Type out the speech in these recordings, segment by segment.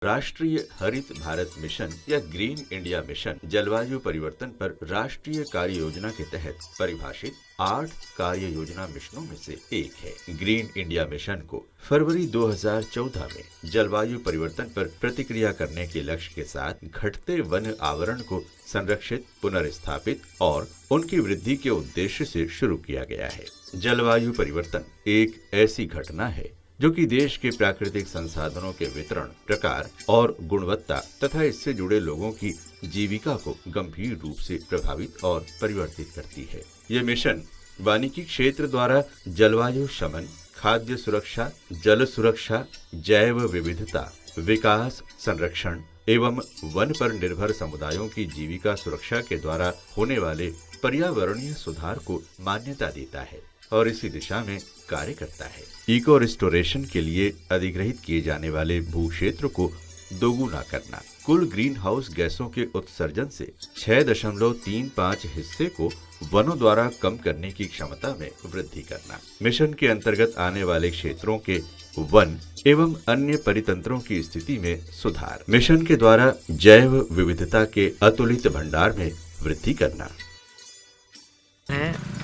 राष्ट्रीय हरित भारत मिशन या ग्रीन इंडिया मिशन जलवायु परिवर्तन पर राष्ट्रीय कार्य योजना के तहत परिभाषित 8 कार्य योजना मिशनों में से एक है। ग्रीन इंडिया मिशन को फरवरी 2014 में जलवायु परिवर्तन पर प्रतिक्रिया करने के लक्ष्य के साथ घटते वन आवरण को संरक्षित, पुनर्स्थापित और उनकी वृद्धि के उद्देश्य से शुरू किया गया है। जलवायु परिवर्तन एक ऐसी घटना है जो कि देश के प्राकृतिक संसाधनों के वितरण, प्रकार और गुणवत्ता तथा इससे जुड़े लोगों की जीविका को गंभीर रूप से प्रभावित और परिवर्तित करती है। ये मिशन वानिकी क्षेत्र द्वारा जलवायु शमन, खाद्य सुरक्षा, जल सुरक्षा, जैव विविधता, विकास, संरक्षण एवं वन पर निर्भर समुदायों की जीविका सुरक्षा के द्वारा होने वाले पर्यावरणीय सुधार को मान्यता देता है और इसी दिशा में कार्य करता है। इको रिस्टोरेशन के लिए अधिग्रहित किए जाने वाले भू क्षेत्र को दोगुना करना, कुल ग्रीन हाउस गैसों के उत्सर्जन से 6.35 हिस्से को वनों द्वारा कम करने की क्षमता में वृद्धि करना, मिशन के अंतर्गत आने वाले क्षेत्रों के वन एवं अन्य परितंत्रों की स्थिति में सुधार, मिशन के द्वारा जैव विविधता के अतुलित भंडार में वृद्धि करना है।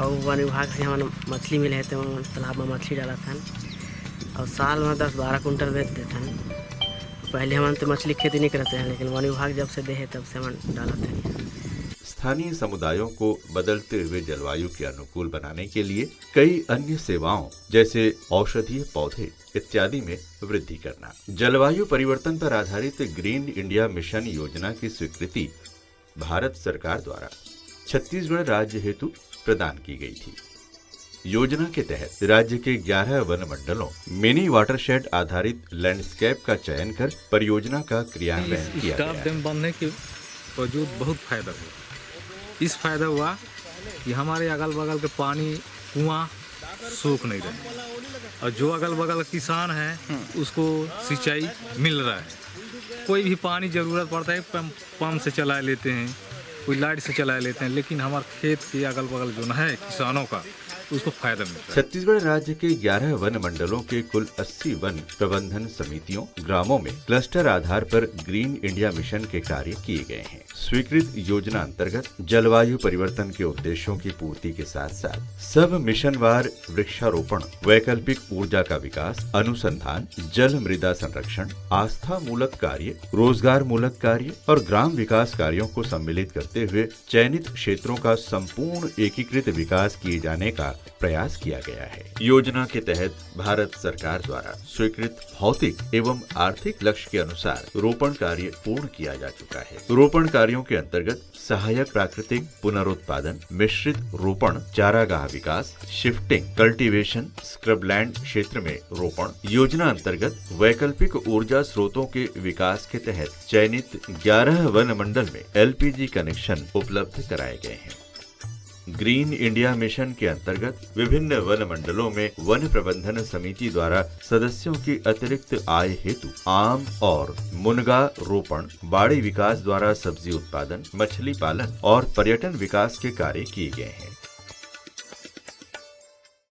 और वन विभाग से हमारे मछली मिले तो तालाब में मछली डाला था और साल में 10-12 कुंटल बेच देते हैं। पहले हम तो मछली खेती नहीं करते हैं, लेकिन वन विभाग जब से दे है तब से हम डालते हैं। स्थानीय समुदायों को बदलते हुए जलवायु के अनुकूल बनाने के लिए कई अन्य सेवाओं जैसे औषधीय पौधे इत्यादि में वृद्धि करना। जलवायु परिवर्तन पर आधारित ग्रीन इंडिया मिशन योजना की स्वीकृति भारत सरकार द्वारा छत्तीसगढ़ राज्य हेतु प्रदान की गई थी। योजना के तहत राज्य के 11 वन मंडलों मिनी वाटरशेड आधारित लैंडस्केप का चयन कर परियोजना का क्रियान्वयन किया गया। डैम बनने के वजूद बहुत फायदा हुआ। इस फायदा हुआ कि हमारे अगल बगल के पानी कुआं सूख नहीं रहे और जो अगल बगल किसान है उसको सिंचाई मिल रहा है। कोई भी पानी जरूरत पड़ता है पंप से चला लेते हैं, कोई लाइट से चला लेते हैं, लेकिन हमारे खेत के अगल बगल जो है किसानों का उसको फायदा मिलता है। छत्तीसगढ़ राज्य के 11 वन मंडलों के कुल 80 वन प्रबंधन समितियों, ग्रामों में क्लस्टर आधार पर ग्रीन इंडिया मिशन के कार्य किए गए हैं। स्वीकृत योजना अंतर्गत जलवायु परिवर्तन के उद्देश्यों की पूर्ति के साथ साथ सब मिशनवार वृक्षारोपण, वैकल्पिक ऊर्जा का विकास, अनुसंधान, जल मृदा संरक्षण, आस्था मूलक कार्य, रोजगार मूलक कार्य और ग्राम विकास कार्यों को सम्मिलित करते हुए चयनित क्षेत्रों का संपूर्ण एकीकृत विकास किए जाने का प्रयास किया गया है। योजना के तहत भारत सरकार द्वारा स्वीकृत भौतिक एवं आर्थिक लक्ष्य के अनुसार रोपण कार्य पूर्ण किया जा चुका है। रोपण कार्यों के अंतर्गत सहायक प्राकृतिक पुनरुत्पादन, मिश्रित रोपण, चारागाह विकास, शिफ्टिंग, कल्टीवेशन, स्क्रबलैंड क्षेत्र में रोपण, योजना अंतर्गत वैकल्पिक ऊर्जा स्रोतों के विकास के तहत चयनित 11 वन मंडल में LPG कनेक्शन उपलब्ध कराए गए हैं। ग्रीन इंडिया मिशन के अंतर्गत विभिन्न वन मंडलों में वन प्रबंधन समिति द्वारा सदस्यों की अतिरिक्त आय हेतु आम और मुनगा रोपण, बाड़ी विकास द्वारा सब्जी उत्पादन, मछली पालन और पर्यटन विकास के कार्य किए गए हैं।